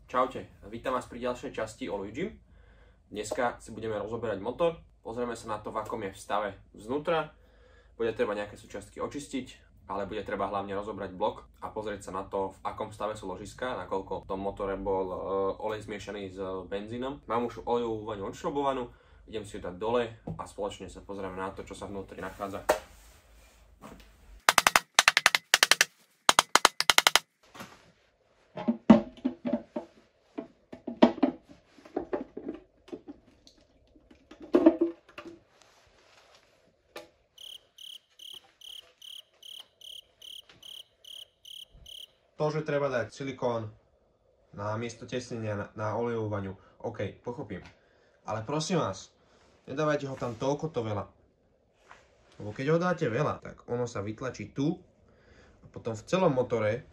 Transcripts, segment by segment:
Čaute, vítam vás pri ďalšej časti o Luigi. Dneska si budeme rozoberať motor, pozrieme sa na to, v akom je v stave znútra. Bude treba nejaké súčiastky očistiť, ale bude treba hlavne rozobrať blok a pozrieť sa na to, v akom stave sú ložiska, nakoľko v tom motore bol olej zmiešaný s benzínom. Mám už olejovú vaňu odšrobovanú, idem si ju dať dole a spoločne sa pozrieme na to, čo sa vnútri nachádza. To, že treba dať silikón na miesto tesnenia na olejovú vaňu, OK, pochopím. Ale prosím vás, nedávajte ho tam toľkoto veľa. Lebo keď ho dáte veľa, tak ono sa vytlačí tu a potom v celom motore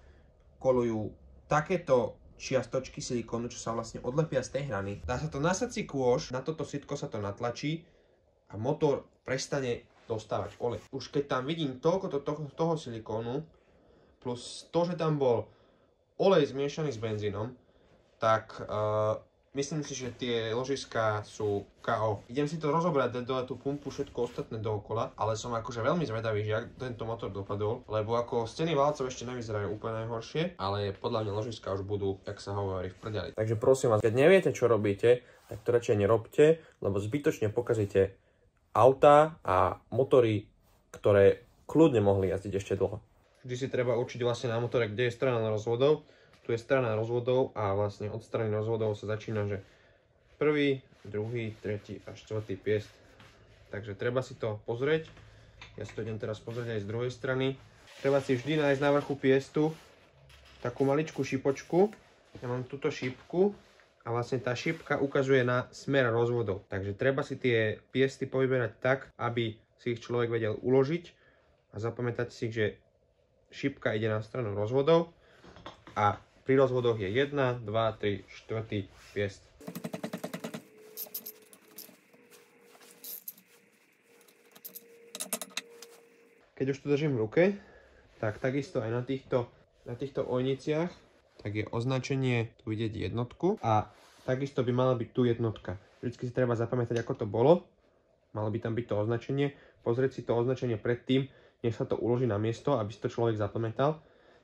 kolujú takéto čiastočky silikónu, čo sa vlastne odlepia z tej hrany. Dá sa to na sací kôž, na toto sitko sa to natlačí a motor prestane dostávať olej. Už keď tam vidím toľkoto toho silikónu, plus to, že tam bol olej zmiešaný s benzínom, tak myslím si, že tie ložiská sú KO. Idem si to rozobrať, dať dole tú pumpu, všetko ostatné dookola, ale som akože veľmi zvedavý, že jak tento motor dopadol, lebo ako steny válcov ešte nevyzerajú úplne najhoršie, ale podľa mňa ložiská už budú, jak sa hovorí, v prdeli. Takže prosím vás, keď neviete, čo robíte, tak to radšej nerobte, lebo zbytočne pokazíte autá a motory, ktoré kľudne mohli jazdiť ešte dlho. Vždy si treba určiť vlastne na motore, kde je strana rozvodov. Tu je strana rozvodov a vlastne od strany rozvodov sa začína, že prvý, druhý, tretí a štvrtý piest. Takže treba si to pozrieť. Ja si to idem teraz pozrieť aj z druhej strany. Treba si vždy nájsť na vrchu piestu takú maličkú šipočku. Ja mám túto šípku a vlastne tá šípka ukazuje na smer rozvodov. Takže treba si tie piesty povyberať tak, aby si ich človek vedel uložiť a zapamätať si, že šípka ide na stranu rozvodov a pri rozvodoch je 1, 2, 3, 4 piest. Keď už to držím v ruke, tak takisto aj na týchto ojniciach tak je označenie, tu vidieť jednotku a takisto by mala byť tu jednotka. Vždycky si treba zapamätať, ako to bolo. Malo by tam byť to označenie, pozrieť si to označenie predtým, než sa to uloží na miesto, aby si to človek zapamätal.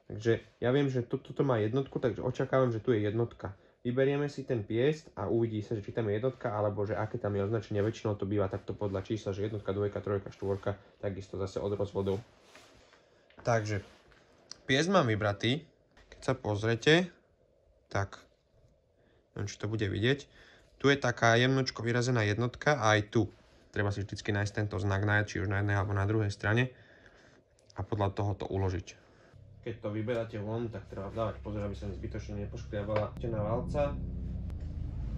Takže ja viem, že toto má jednotku, takže očakávam, že tu je jednotka. Vyberieme si ten piest a uvidí sa, že či tam je jednotka, alebo že aké tam je označenie. Väčšinou to býva takto podľa čísla, že jednotka, dvojka, trojka, štvorka, takisto zase od rozvodov. Takže piest mám vybratý. Keď sa pozrete, tak neviem, či to bude vidieť. Tu je taká jemnočko vyrazená jednotka a aj tu. Treba si vždycky nájsť tento znak, či už na jednej alebo na druhej strane. A podľa toho to uložiť. Keď to vyberáte von, tak treba dávať pozor, aby sa zbytočne nepoškriabala tená válca.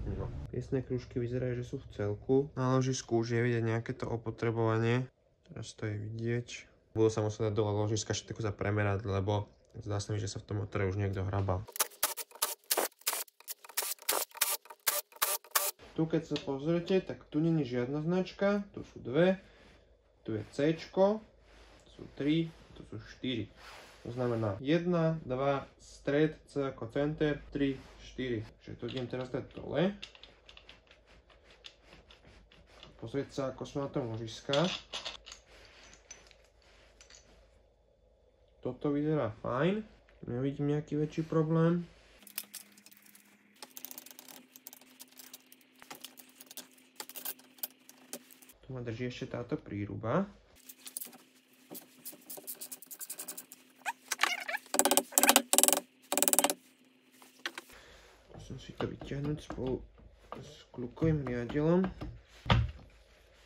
No. Piestné krúžky vyzerajú, že sú v celku. Na ložisku už je vidieť nejaké to opotrebovanie. Teraz to je vidieť. Budú sa musieť dať dole ložiska všetko sa premerať, lebo zdá sa mi, že sa v tom motore už niekto hrabal. Tu keď sa pozriete, tak tu nie je žiadna značka. Tu sú dve. Tu je C. Sú 3, tu sú 4. To znamená 1, 2, stred, C ako center, 3, 4. Čiže to idem teraz dať dole. Pozrieť sa, ako sú na tom ložiska. Toto vyzerá fajn. Nevidím nejaký väčší problém. Tu ma drží ešte táto príruba. Musím si to vyťahnuť spolu s klukovým riadielom.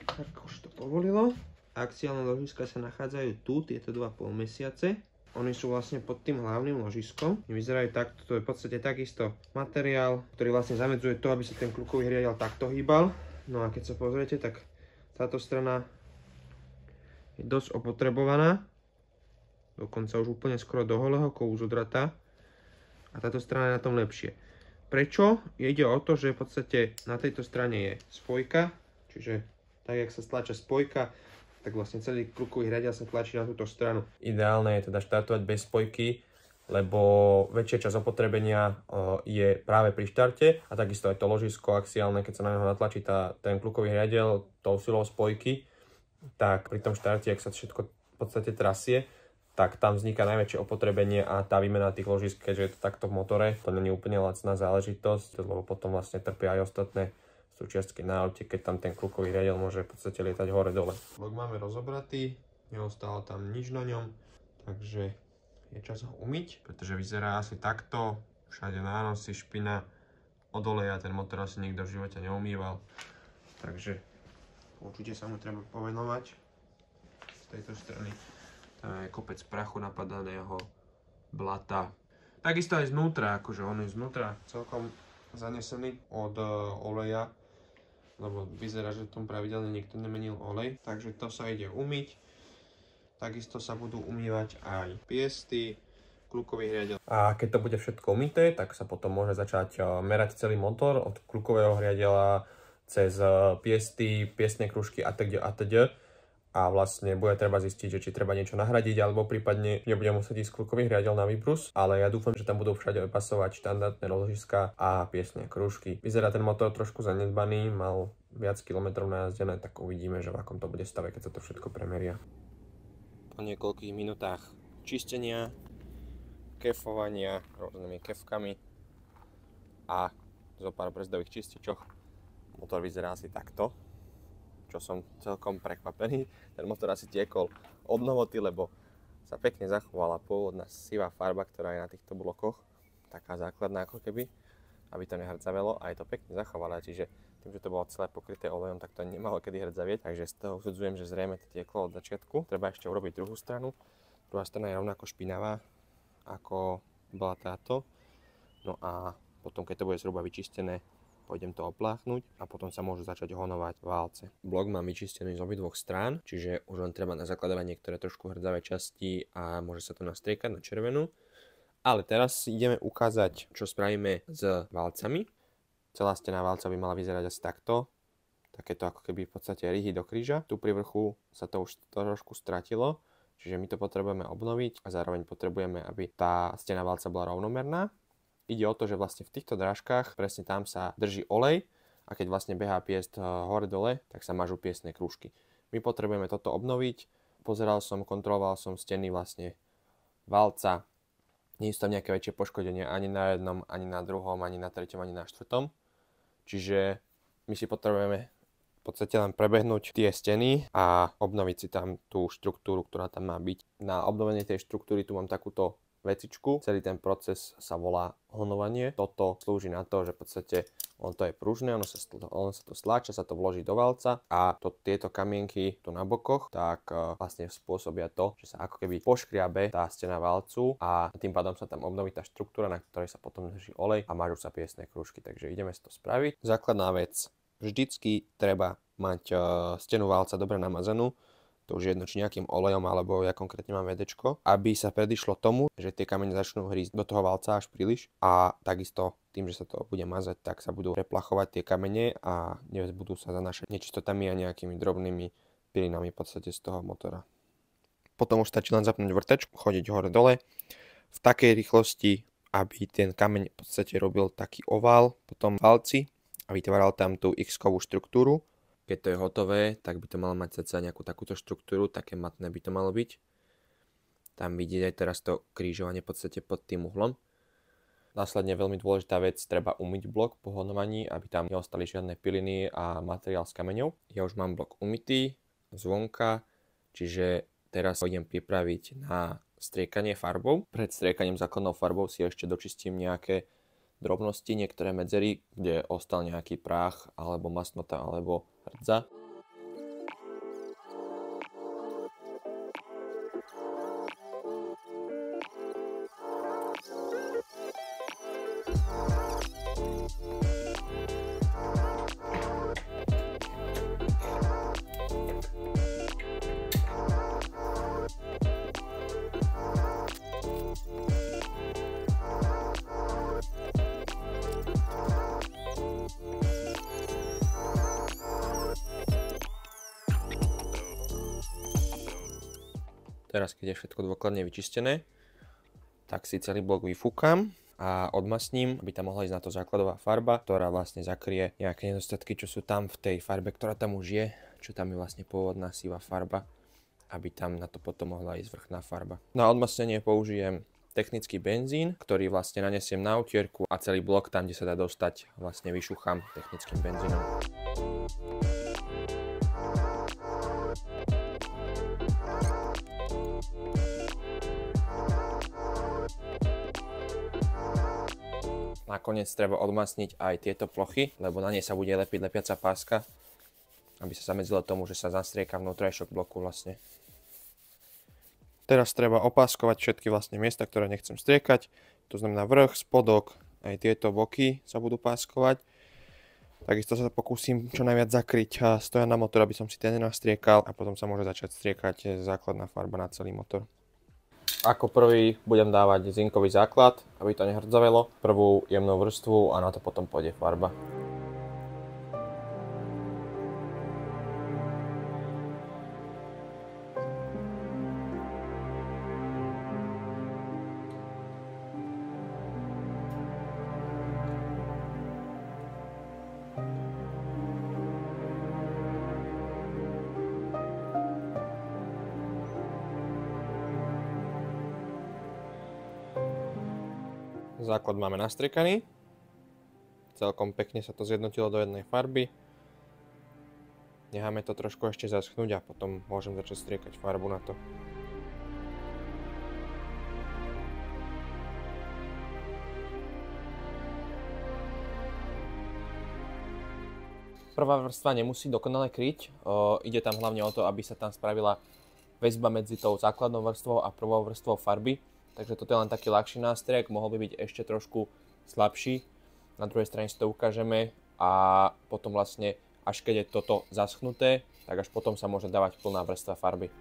Tak už to povolilo. Axiálne ložiska sa nachádzajú tu, tieto 2,5 mesiace. Oni sú vlastne pod tým hlavným ložiskom. Vyzerajú takto, to je v podstate takisto materiál, ktorý vlastne zamedzuje to, aby sa ten klukový riadiel takto hýbal. No a keď sa pozriete, tak táto strana je dosť opotrebovaná. Dokonca už úplne skoro do holého kovu zodratá. A táto strana je na tom lepšie. Prečo? Ide o to, že v podstate na tejto strane je spojka, čiže tak, jak sa stlača spojka, tak vlastne celý klukový riadiel sa tlačí na túto stranu. Ideálne je teda štartovať bez spojky, lebo väčšia časť opotrebenia je práve pri štarte a takisto aj to ložisko axiálne, keď sa na neho natlačí ten klukový riadiel tou silou spojky, tak pri tom štarte, ak sa všetko v podstate trasie, tak tam vzniká najväčšie opotrebenie a tá výmena tých ložisk, keďže je to takto v motore, to nie je úplne lacná záležitosť, lebo potom vlastne trpia aj ostatné súčiastky na aute, keď tam ten klukový riadiel môže v podstate lietať hore-dole. Blok máme rozobratý, neostalo tam nič na ňom, takže je čas ho umyť, pretože vyzerá asi takto, všade nánosy, špina od oleja, ten motor asi nikto v živote neumýval, takže určite sa mu treba povenovať z tejto strany. Tam je kopec prachu napadaného, blata. Takisto aj znútra, akože on je znútra celkom zanesený od oleja, lebo vyzerá, že v tom pravidelne niekto nemenil olej. Takže to sa ide umyť. Takisto sa budú umývať aj piesty, klukový riadiel. A keď to bude všetko umyté, tak sa potom môže začať merať celý motor od klukového riadiela cez piesty, piestne krúžky atď. A vlastne bude treba zistiť, že či treba niečo nahradiť, alebo prípadne nebude musieť ísť klukový riadiel na výbrus, ale ja dúfam, že tam budú všade pasovať štandardné ložiska a piesne krúžky. Vyzerá ten motor trošku zanedbaný, mal viac kilometrov najazdené, tak uvidíme, že v akom to bude stave, keď sa to všetko premeria. Po niekoľkých minútach čistenia, kefovania rôznymi kefkami a zo pár brzdových čističoch motor vyzerá asi takto, čo som celkom prekvapený. Ten motor asi tiekol od novoty, lebo sa pekne zachovala pôvodná sivá farba, ktorá je na týchto blokoch, taká základná ako keby, aby to nehrdzavelo, a je to pekne zachované, čiže tým, že to bolo celé pokryté olejom, tak to nemalo kedy hrdzavieť, takže z toho usudzujem, že zrejme to tieklo od začiatku. Treba ešte urobiť druhú stranu. Druhá strana je rovnako špinavá, ako bola táto. No a potom, keď to bude zhruba vyčistené, pôjdem to opláchnuť a potom sa môžu začať honovať válce. Blok mám vyčistený z obidvoch strán, čiže už len treba nazakladávať niektoré trošku hrdzavé časti a môže sa to nastriekať na červenú. Ale teraz si ideme ukázať, čo spravíme s válcami. Celá stena válca by mala vyzerať asi takto. Takéto ako keby v podstate rihy do kríža. Tu pri vrchu sa to už trošku stratilo, čiže my to potrebujeme obnoviť a zároveň potrebujeme, aby tá stena válca bola rovnomerná. Ide o to, že vlastne v týchto drážkach presne tam sa drží olej a keď vlastne behá piest hore-dole, tak sa mažú piestne krúžky. My potrebujeme toto obnoviť. Pozeral som, kontroloval som steny vlastne válca. Nie sú tam nejaké väčšie poškodenia ani na jednom, ani na druhom, ani na treťom, ani na štvrtom. Čiže my si potrebujeme v podstate len prebehnúť tie steny a obnoviť si tam tú štruktúru, ktorá tam má byť. Na obnovenie tej štruktúry tu mám takúto vecičku. Celý ten proces sa volá honovanie. Toto slúži na to, že v podstate to je pružné, ono sa to stláča, sa to vloží do valca a tieto kamienky tu na bokoch tak vlastne spôsobia to, že sa ako keby poškriabe tá stena valcu a tým pádom sa tam obnoví tá štruktúra, na ktorej sa potom drží olej a mažú sa piesne krúžky. Takže ideme si to spraviť. Základná vec. Vždycky treba mať stenu valca dobre namazanú. To už je jedno, či nejakým olejom, alebo ja konkrétne mám vedečko, aby sa predišlo tomu, že tie kamene začnú hrísť do toho valca až príliš a takisto tým, že sa to bude mazať, tak sa budú preplachovať tie kamene a nebudú sa zanášať nečistotami a nejakými drobnými pilinami v podstate z toho motora. Potom už stačí len zapnúť vrtačku, chodiť hore-dole v takej rýchlosti, aby ten kameň v podstate robil taký ovál po tom valci a vytváral tam tú X-kovú štruktúru. Keď to je hotové, tak by to malo mať cca nejakú takúto štruktúru, také matné by to malo byť. Tam vidieť aj teraz to krížovanie v podstate pod tým uhlom. Následne veľmi dôležitá vec, treba umyť blok po honovaní, aby tam neostali žiadne piliny a materiál s kameňou. Ja už mám blok umytý zvonka, čiže teraz ho idem pripraviť na striekanie farbou. Pred striekaním základnou farbou si ešte dočistím nejaké drobnosti, niektoré medzery, kde ostal nejaký prach, alebo masnota, alebo hrdza. Teraz, keď je všetko dôkladne vyčistené, tak si celý blok vyfúkam a odmasním, aby tam mohla ísť na to základová farba, ktorá vlastne zakrie nejaké nedostatky, čo sú tam v tej farbe, ktorá tam už je, čo tam je vlastne pôvodná sivá farba, aby tam na to potom mohla ísť vrchná farba. Na odmasnenie použijem technický benzín, ktorý vlastne nanesiem na utierku a celý blok tam, kde sa dá dostať, vlastne vyšúcham technickým benzínom. Nakoniec treba odmasniť aj tieto plochy, lebo na nej sa bude lepiť lepiaca páska, aby sa zamedzilo tomu, že sa zastrieka vnútrajšok bloku vlastne. Teraz treba opáskovať všetky vlastne miesta, ktoré nechcem striekať. To znamená vrch, spodok, aj tieto boky sa budú páskovať. Takisto sa pokúsim čo najviac zakryť stojan na motor, aby som si ten nenastriekal a potom sa môže začať striekať základná farba na celý motor. Ako prvý budem dávať zinkový základ, aby to nehrdzavelo, prvú jemnú vrstvu a na to potom pôjde farba. Základ máme nastriekaný, celkom pekne sa to zjednotilo do jednej farby. Necháme to trošku ešte zaschnúť a potom môžem začať striekať farbu na to. Prvá vrstva nemusí dokonale kryť, ide tam hlavne o to, aby sa tam spravila väzba medzi tou základnou vrstvou a prvou vrstvou farby. Takže toto je len taký ľahší nástriek, mohol by byť ešte trošku slabší. Na druhej strane si to ukážeme a potom vlastne, až keď je toto zaschnuté, tak až potom sa môže dávať plná vrstva farby.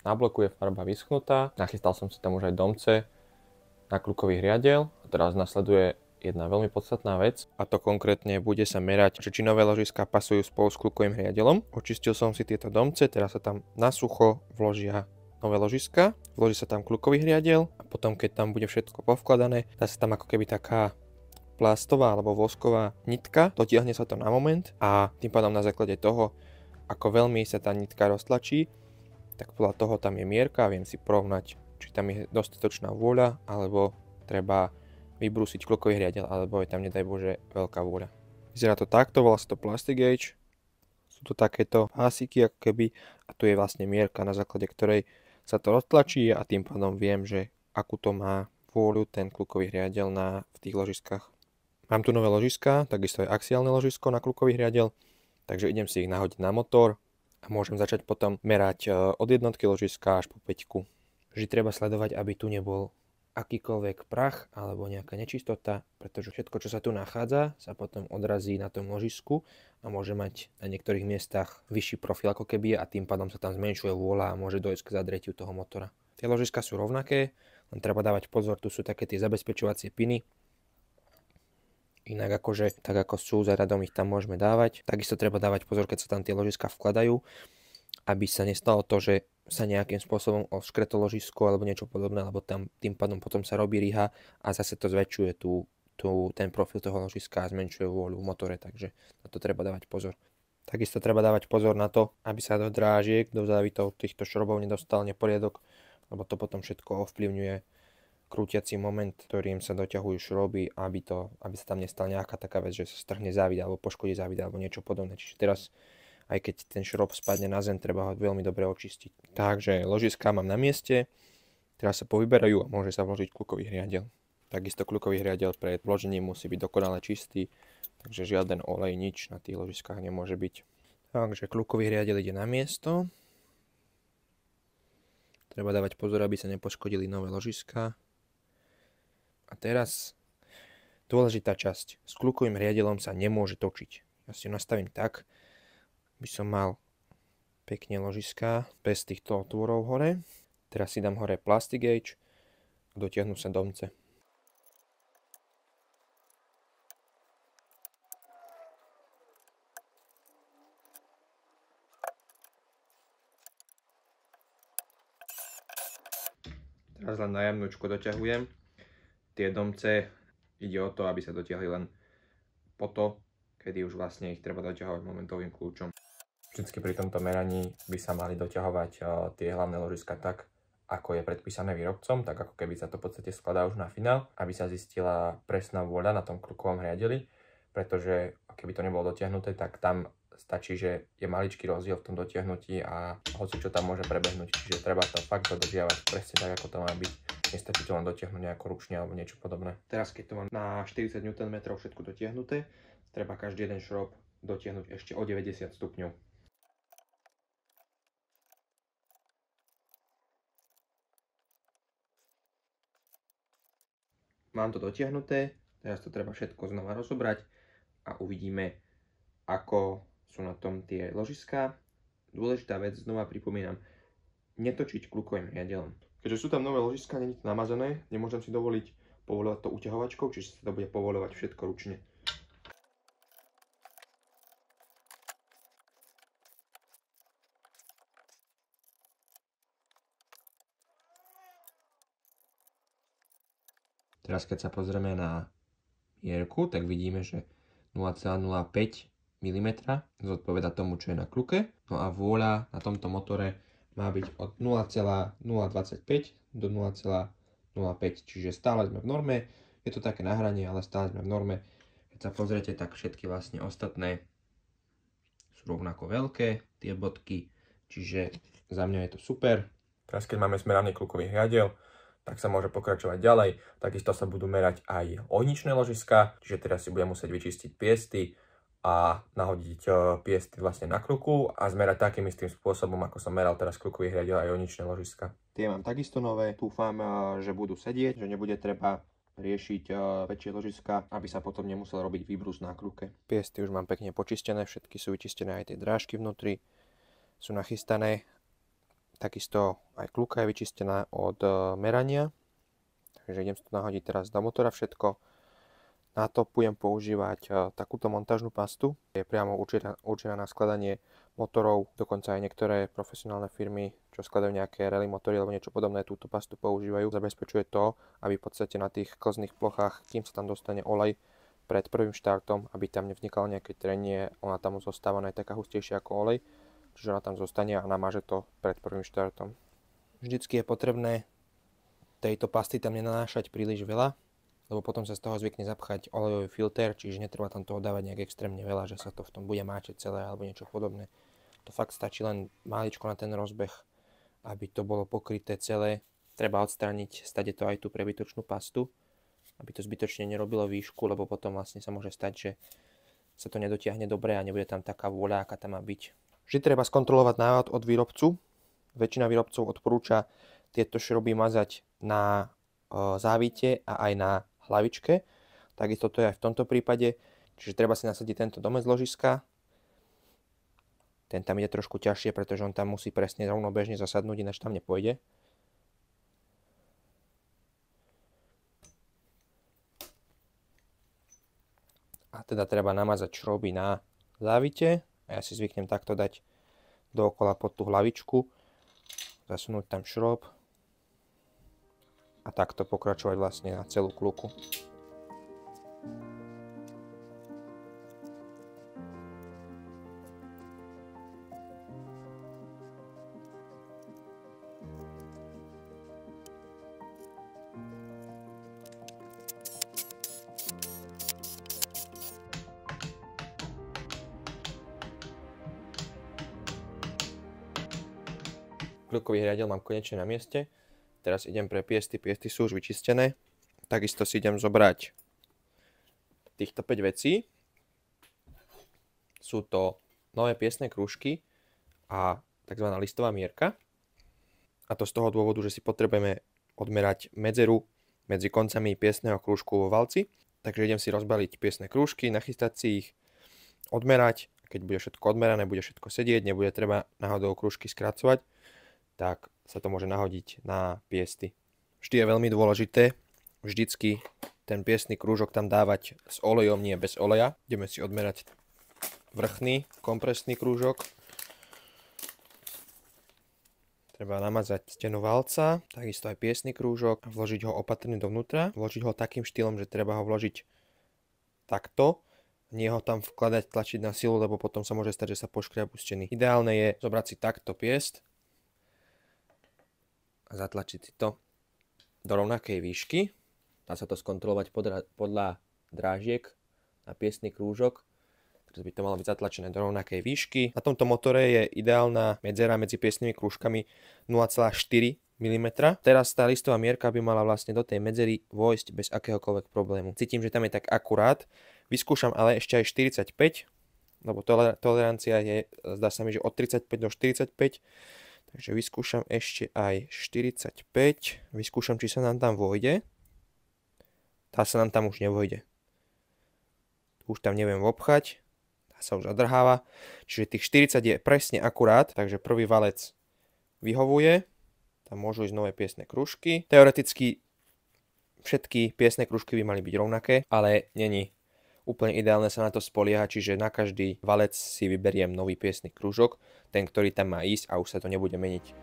Na bloku je farba vyschnutá, nachystal som si tam už aj domce naklukových riadiel a teraz nasleduje jedna veľmi podstatná vec a to konkrétne bude sa merať, či nové ložiská pasujú spolu s klukovým riadielom. Očistil som si tieto domce, teraz sa tam na sucho vložia nové ložiska, vloží sa tam klukový riadiel a potom keď tam bude všetko povkladané, dá sa tam ako keby taká plastová alebo vosková nitka, dotiahne sa to na moment a tým pádom na základe toho, ako veľmi sa tá nitka roztlačí, tak podľa toho tam je mierka a viem si porovnať, či tam je dostatočná vôľa, alebo treba vybrúsiť klukový riadiel, alebo je tam, nedaj Bože, veľká vôľa. Vyzerá to takto, volá sa to plastic gauge. Sú to takéto pásiky, ako keby, a tu je vlastne mierka, na základe ktorej sa to roztlačí a tým pádom viem, že akú to má vôľu ten klukový riadiel v tých ložiskách. Mám tu nové ložiska, takisto je axiálne ložisko na klukový riadiel, takže idem si ich nahodiť na motor a môžem začať potom merať od jednotky ložiska až po 5. Vždy treba sledovať, aby tu nebol akýkoľvek prach alebo nejaká nečistota, pretože všetko, čo sa tu nachádza, sa potom odrazí na tom ložisku a môže mať na niektorých miestach vyšší profil ako keby a tým pádom sa tam zmenšuje vôľa a môže dojsť k zadretiu toho motora. Tie ložiska sú rovnaké, len treba dávať pozor, tu sú také tie zabezpečovacie piny, Inak akože, tak ako sú za radom, ich tam môžeme dávať. Takisto treba dávať pozor, keď sa tam tie ložiska vkladajú, aby sa nestalo to, že sa nejakým spôsobom oškreto ložisko alebo niečo podobné, lebo tam tým pádom potom sa robí riha a zase to zväčšuje ten profil toho ložiska a zmenšuje vôľu v motore, takže na to treba dávať pozor. Takisto treba dávať pozor na to, aby sa do drážiek, do závitov týchto šrobov nedostal neporiadok, lebo to potom všetko ovplyvňuje krútiaci moment, ktorým sa doťahujú šroby, aby sa tam nestala nejaká taká vec, že sa strhne závit alebo poškodí závit alebo niečo podobné. Čiže teraz, aj keď ten šrob spadne na zem, treba ho veľmi dobre očistiť. Takže ložiská mám na mieste, teraz sa povyberajú a môže sa vložiť kľukový hriadeľ. Takisto kľukový hriadeľ pred vložením musí byť dokonale čistý, takže žiaden olej, nič na tých ložiskách nemôže byť. Takže kľukový hriadeľ ide na miesto. Treba dávať pozor, aby sa nepoškodili nové ložiská. A teraz dôležitá časť. S kľukovým hriadeľom sa nemôže točiť. Ja si ho nastavím tak, by som mal pekne ložiská bez týchto otvorov hore. Teraz si dám hore Plastigage a dotiahnu sa domce. Teraz len na jamnúčko doťahujem. Tie domce ide o to, aby sa dotiahli len po to, kedy už vlastne ich treba doťahovať momentovým kľúčom. Vždycky pri tomto meraní by sa mali doťahovať tie hlavné ložiska tak, ako je predpísané výrobcom, tak ako keby sa to v podstate skladá už na finál, aby sa zistila presná vôľa na tom kľukovom hriadeli, pretože keby to nebolo dotiahnuté, tak tam stačí, že je maličký rozdiel v tom dotiahnutí a hoci čo tam môže prebehnúť, čiže treba to fakt dodržiavať presne tak, ako to má byť. Nestačí to len dotiahnuť nejako ručne alebo niečo podobné. Teraz keď to mám na 40 Nm všetko dotiahnuté, treba každý jeden šrob dotiahnuť ešte o 90 stupňov. Mám to dotiahnuté, teraz to treba všetko znova rozobrať a uvidíme, ako sú na tom tie ložiská. Dôležitá vec, znova pripomínam, netočiť kľukovým hriadeľom. Keďže sú tam nové ložiská, nie je to namazané, nemôžem si dovoliť povoľovať to uťahovačkou, čiže sa to bude povoľovať všetko ručne. Teraz keď sa pozrieme na mierku, tak vidíme, že 0,05 mm zodpoveda tomu, čo je na kľuke. No a vôľa na tomto motore má byť od 0,025 do 0,05, čiže stále sme v norme. Je to také nahranie, ale stále sme v norme. Keď sa pozriete, tak všetky vlastne ostatné sú rovnako veľké, tie bodky, čiže za mňa je to super. Teraz keď máme smeraný kľukový hriadeľ, tak sa môže pokračovať ďalej. Takisto sa budú merať aj ohničné ložiská, čiže teraz si budem musieť vyčistiť piesty a nahodiť piesty vlastne na kľuku a zmerať takým istým spôsobom, ako som meral teraz kľukový hriadeľ aj ohničné ložiská. Tie mám takisto nové, dúfam, že budú sedieť, že nebude treba riešiť väčšie ložiska, aby sa potom nemusel robiť výbrus na kľuke. Piesty už mám pekne počistené, všetky sú vyčistené, aj tie drážky vnútri sú nachystané. Takisto aj kľuka je vyčistená od merania, takže idem to nahodiť teraz do motora všetko. Na to budem používať takúto montážnu pastu, je priamo určená na skladanie motorov, dokonca aj niektoré profesionálne firmy, čo skladajú nejaké rally motory alebo niečo podobné, túto pastu používajú. Zabezpečuje to, aby v podstate na tých klzných plochách, kým sa tam dostane olej pred prvým štartom, aby tam nevznikalo nejaké trenie, ona tam zostáva taká hustejšia ako olej. Čiže ona tam zostane a namáže to pred prvým štartom. Vždycky je potrebné tejto pasty tam nenanášať príliš veľa, lebo potom sa z toho zvykne zapchať olejový filter, čiže netreba tam toho dávať nejak extrémne veľa, že sa to v tom bude máčať celé alebo niečo podobné. To fakt stačí len máličko na ten rozbeh, aby to bolo pokryté celé. Treba odstrániť stade to aj tú prebytočnú pastu, aby to zbytočne nerobilo výšku, lebo potom vlastne sa môže stať, že sa to nedotiahne dobre a nebude tam taká vôľa, aká tam má byť. Vždy treba skontrolovať návod od výrobcu. Väčšina výrobcov odporúča tieto šroby mazať na závite a aj na hlavičke. Takisto to je aj v tomto prípade. Čiže treba si nasadiť tento domec ložiska. Ten tam ide trošku ťažšie, pretože on tam musí presne rovnobežne zasadnúť, ináč tam nepôjde. teda treba namazať šroby na závite. A ja si zvyknem takto dať dookola pod tú hlavičku, zasunúť tam šrob a takto pokračovať vlastne na celú kluku. Klukový riadel mám konečne na mieste. Teraz idem pre piesty. Piesty sú už vyčistené. Takisto si idem zobrať týchto 5 vecí. Sú to nové piestne krúžky a tzv. Listová mierka. A to z toho dôvodu, že si potrebujeme odmerať medzeru medzi koncami piesneho krúžku vo valci. Takže idem si rozbaliť piesne krúžky, nachystať si ich, odmerať. Keď bude všetko odmerané, bude všetko sedieť, nebude treba náhodou krúžky skracovať, tak sa to môže nahodiť na piesty. Vždy je veľmi dôležité vždycky ten piestny krúžok tam dávať s olejom, nie bez oleja. Ideme si odmerať vrchný kompresný krúžok. Treba namazať stenu valca, takisto aj piesny krúžok, vložiť ho opatrne dovnútra, vložiť ho takým štýlom, že treba ho vložiť takto, nie ho tam vkladať, tlačiť na silu, lebo potom sa môže stať, že sa poškriabú steny. Ideálne je zobrať si takto piest a zatlačiť si to do rovnakej výšky. Dá sa to skontrolovať podľa drážiek na piestny krúžok. Teraz by to malo byť zatlačené do rovnakej výšky. Na tomto motore je ideálna medzera medzi piestnymi krúžkami 0,4 mm. Teraz tá listová mierka by mala vlastne do tej medzery vojsť bez akéhokoľvek problému. Cítim, že tam je tak akurát. Vyskúšam ale ešte aj 45, lebo tolerancia je, zdá sa mi, že od 35 do 45. Takže vyskúšam ešte aj 45. Vyskúšam, či sa nám tam vojde. Tá sa nám tam už nevojde. Už tam neviem obchať. Tá sa už zadrháva. Čiže tých 40 je presne akurát. Takže prvý valec vyhovuje. Tam môžu ísť nové piesne krúžky. Teoreticky všetky piesne krúžky by mali byť rovnaké, ale není úplne ideálne sa na to spoliehať, čiže na každý valec si vyberiem nový piesny krúžok, ten, ktorý tam má ísť a už sa to nebude meniť.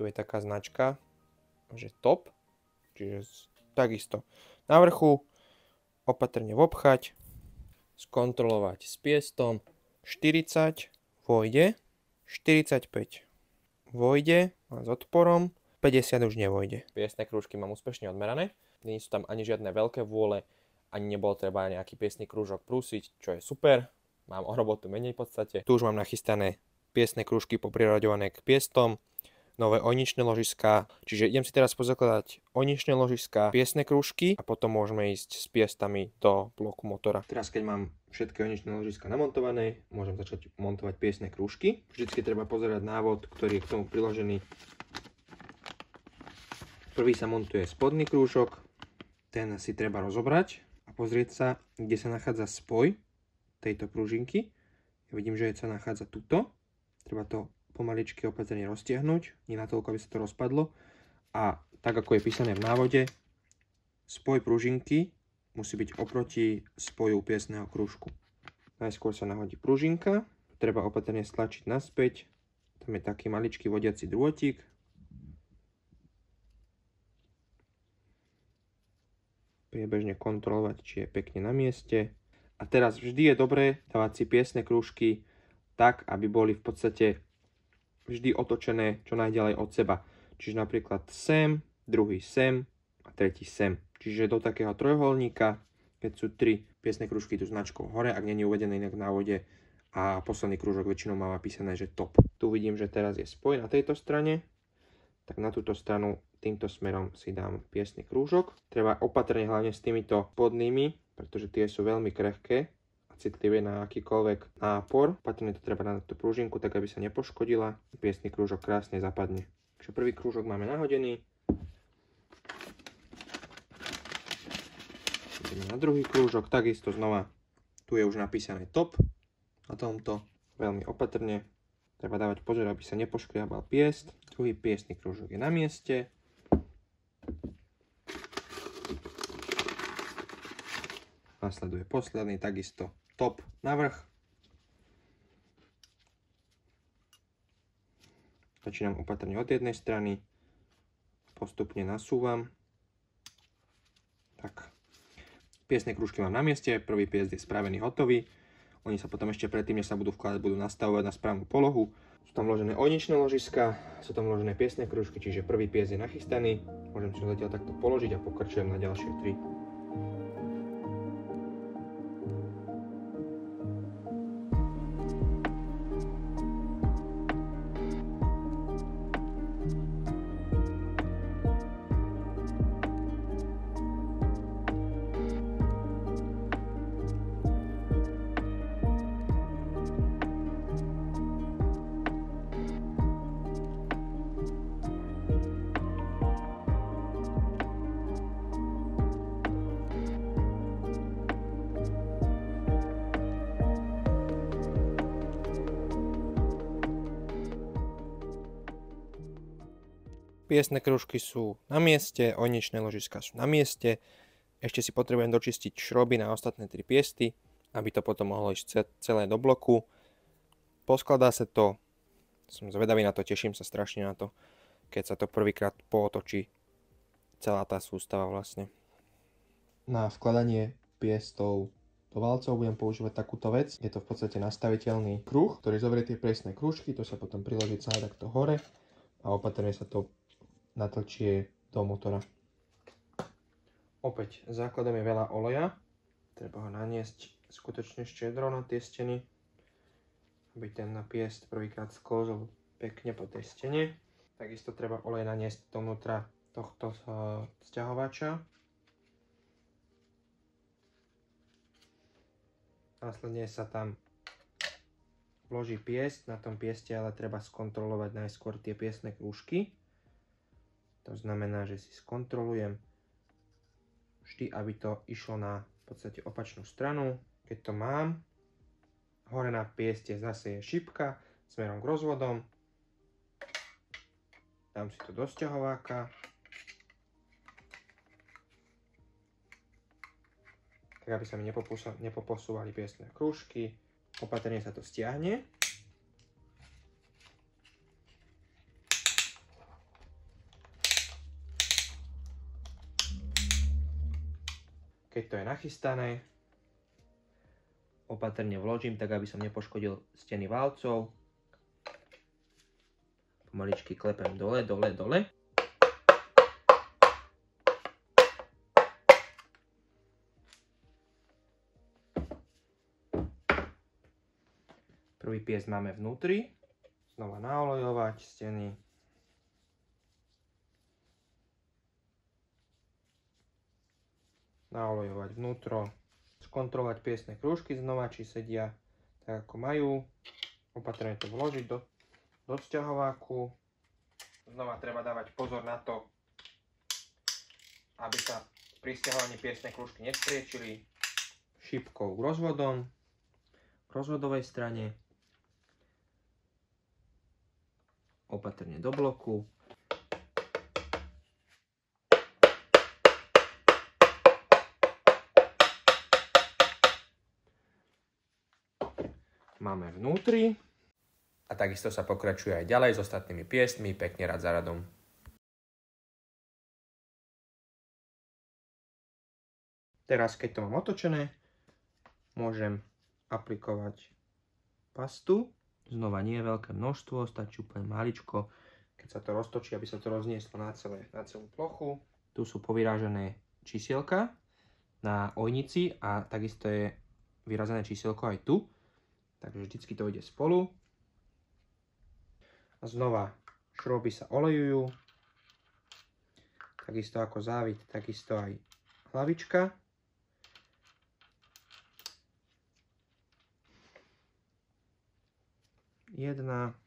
Tu je taká značka, že top, čiže takisto na vrchu, opatrne obchať, skontrolovať s piestom, 40, vojde, 45, vojde, s odporom, 50 už nevojde. Piesne krúžky mám úspešne odmerané, nie sú tam ani žiadne veľké vôle, ani nebolo treba nejaký piesny krúžok prúsiť, čo je super, mám o robotu menej v podstate. Tu už mám nachystané piesne krúžky popriraďované k piestom, nové ojničné ložiská, čiže idem si teraz pozakladať ojničné ložiská, piesne krúžky a potom môžeme ísť s piestami do bloku motora. Teraz keď mám všetky ojničné ložiská namontované, môžem začať montovať piesne krúžky. Vždycky treba pozerať návod, ktorý je k tomu priložený. Prvý sa montuje spodný krúžok, ten si treba rozobrať a pozrieť sa, kde sa nachádza spoj tejto pružinky. Ja vidím, že sa nachádza tuto, treba to pomaličky opatrne roztiahnuť, nie natoľko, aby sa to rozpadlo. A tak, ako je písané v návode, spoj pružinky musí byť oproti spoju piesného krúžku. Najskôr sa nahodí pružinka, treba opatrne stlačiť naspäť, tam je taký maličký vodiaci drôtik. Priebežne kontrolovať, či je pekne na mieste. A teraz vždy je dobré dávať si piesne krúžky tak, aby boli v podstate vždy otočené čo najďalej od seba. Čiže napríklad sem, druhý sem a tretí sem. Čiže do takého trojuholníka, keď sú 3 piesne krúžky tu značkou hore, ak nie je uvedené inak v návode, a posledný krúžok väčšinou má napísané, že top. Tu vidím, že teraz je spoj na tejto strane, tak na túto stranu týmto smerom si dám piesny krúžok. Treba opatrne hlavne s týmito spodnými, pretože tie sú veľmi krehké a citlivé na akýkoľvek nápor. Opatrne to treba na tú pružinku, tak aby sa nepoškodila. Piesný krúžok krásne zapadne. Takže prvý krúžok máme nahodený. Ideme na druhý krúžok, takisto znova. Tu je už napísané top na tomto. Veľmi opatrne. Treba dávať pozor, aby sa nepoškriabal piest. Druhý piestny krúžok je na mieste. Nasleduje posledný, takisto top na vrch. Začínam opatrne od jednej strany. Postupne nasúvam. Tak. Piestne krúžky mám na mieste. Prvý piest je spravený, hotový. Oni sa potom ešte predtým, než sa budú vkladať, budú nastavovať na správnu polohu. Sú tam vložené ojničné ložiska, sú tam vložené piesne krúžky, čiže prvý pies je nachystaný. Môžem si ho zatiaľ takto položiť a pokračujem na ďalšie 3. Piesne krúžky sú na mieste, ojničné ložiska sú na mieste. Ešte si potrebujem dočistiť šroby na ostatné 3 piesty, aby to potom mohlo ísť celé do bloku. Poskladá sa to, som zvedavý na to, teším sa strašne na to, keď sa to prvýkrát pootočí celá tá sústava vlastne. Na vkladanie piestov do valcov budem používať takúto vec. Je to v podstate nastaviteľný kruh, ktorý zoberie tie piesne krúžky, to sa potom priloží celé takto hore a opatrne sa to natlčie do motora. Opäť základom je veľa oleja. Treba ho naniesť skutočne štedro na tie steny, aby ten piest prvýkrát sklzol pekne po tej stene. Takisto treba olej naniesť dovnútra tohto sťahovača. Následne sa tam vloží piesť. Na tom pieste ale treba skontrolovať najskôr tie piestne krúžky. To znamená, že si skontrolujem vždy, aby to išlo na v podstate opačnú stranu. Keď to mám, hore na pieste zase je šipka smerom k rozvodom. Dám si to do sťahováka. Tak aby sa mi nepoposúvali piestne krúžky. Opatrne sa to stiahne. Keď to je nachystané, opatrne vložím, tak aby som nepoškodil steny valcov. Pomaličky klepem dole, dole, dole. Prvý pies máme vnútri. Znova naolejovať steny. Naolejovať vnútro, skontrolovať piesne krúžky znova, či sedia tak ako majú. Opatrne to vložiť do sťahováku. Znova treba dávať pozor na to, aby sa pri sťahovaní piesne krúžky nestriečili. Šipkou k rozvodom, k rozvodovej strane. Opatrne do bloku. Máme vnútri a takisto sa pokračuje aj ďalej s ostatnými piestmi, pekne rad za radom. Teraz, keď to mám otočené, môžem aplikovať pastu. Znova nie je veľké množstvo, stačí úplne maličko, keď sa to roztočí, aby sa to roznieslo na celú plochu. Tu sú povyrážené čísielka na ojnici a takisto je vyrazené čísielko aj tu. Takže vždycky to ide spolu. A znova šrouby sa olejujú. Takisto ako závit, takisto aj hlavička. Jedna.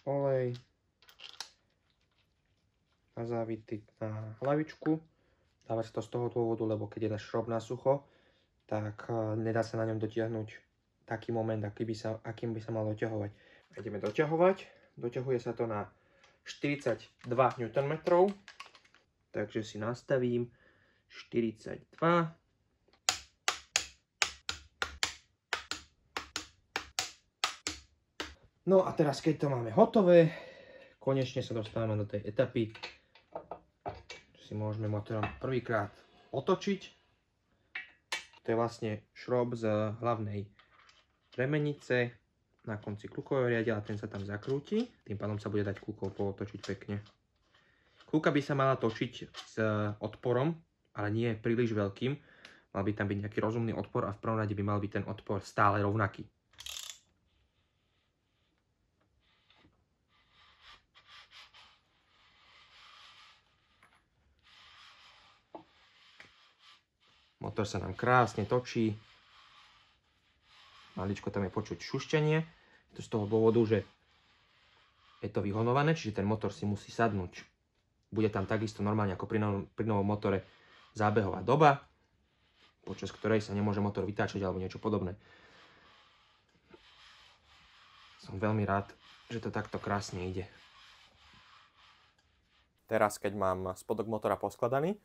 olej na závity na hlavičku. Dáva sa to z toho dôvodu, lebo keď je šrob na sucho, tak nedá sa na ňom dotiahnuť taký moment, akým by sa mal doťahovať. Ideme doťahovať. Doťahuje sa to na 42 Nm. Takže si nastavím 42. No a teraz, keď to máme hotové, konečne sa dostávame do tej etapy, že si môžeme motorom prvýkrát otočiť. To je vlastne šrob z hlavnej remenice na konci kľúkového riadela, ten sa tam zakrúti, tým pádom sa bude dať kľúkov pootočiť pekne. Kľúka by sa mala točiť s odporom, ale nie príliš veľkým. Mal by tam byť nejaký rozumný odpor a v prvom rade by mal byť ten odpor stále rovnaký. Motor sa nám krásne točí. Maličko tam je počuť šušťanie. Je to z toho dôvodu, že je to vyhonované, čiže ten motor si musí sadnúť. Bude tam takisto normálne ako pri novom motore zábehová doba, počas ktorej sa nemôže motor vytáčať alebo niečo podobné. Som veľmi rád, že to takto krásne ide. Teraz, keď mám spodok motora poskladaný,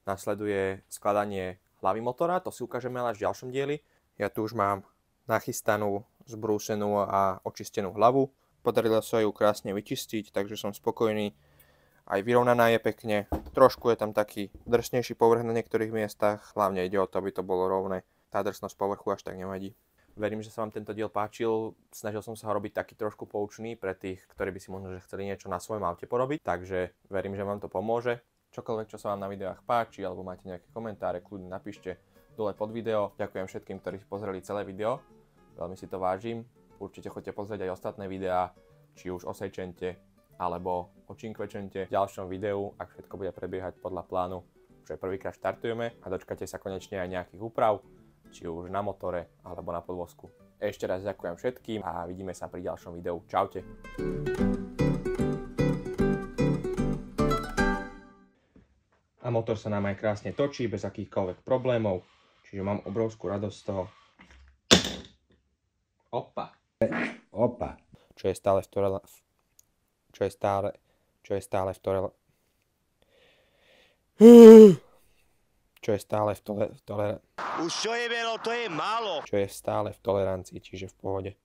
nasleduje skladanie hlavy motora, to si ukážeme ale až v ďalšom dieli. Ja tu už mám nachystanú, zbrúsenú a očistenú hlavu. Podarilo sa ju krásne vyčistiť, takže som spokojný. Aj vyrovnaná je pekne. Trošku je tam taký drsnejší povrch na niektorých miestach. Hlavne ide o to, aby to bolo rovné. Tá drsnosť povrchu až tak nevadí. Verím, že sa vám tento diel páčil. Snažil som sa ho robiť taký trošku poučný pre tých, ktorí by si možno že chceli niečo na svojom aute porobiť. Takže verím, že vám to pomôže. Čokoľvek, čo sa vám na videách páči, alebo máte nejaké komentáre, kľudne napíšte dole pod video. Ďakujem všetkým, ktorí pozreli celé video. Veľmi si to vážim. Určite choďte pozrieť aj ostatné videá, či už o Seicente, alebo o Cinquecente v ďalšom videu, ak všetko bude prebiehať podľa plánu, že prvýkrát štartujeme a dočkate sa konečne aj nejakých úprav, či už na motore, alebo na podvozku. Ešte raz ďakujem všetkým a vidíme sa pri ďalšom videu. Čaute. A motor sa nám aj krásne točí, bez akýchkoľvek problémov. Čiže mám obrovskú radosť z toho. Opa. Čo je stále v torele... Čo je stále v torele... Čo je stále v tolerancii, čiže v pohode.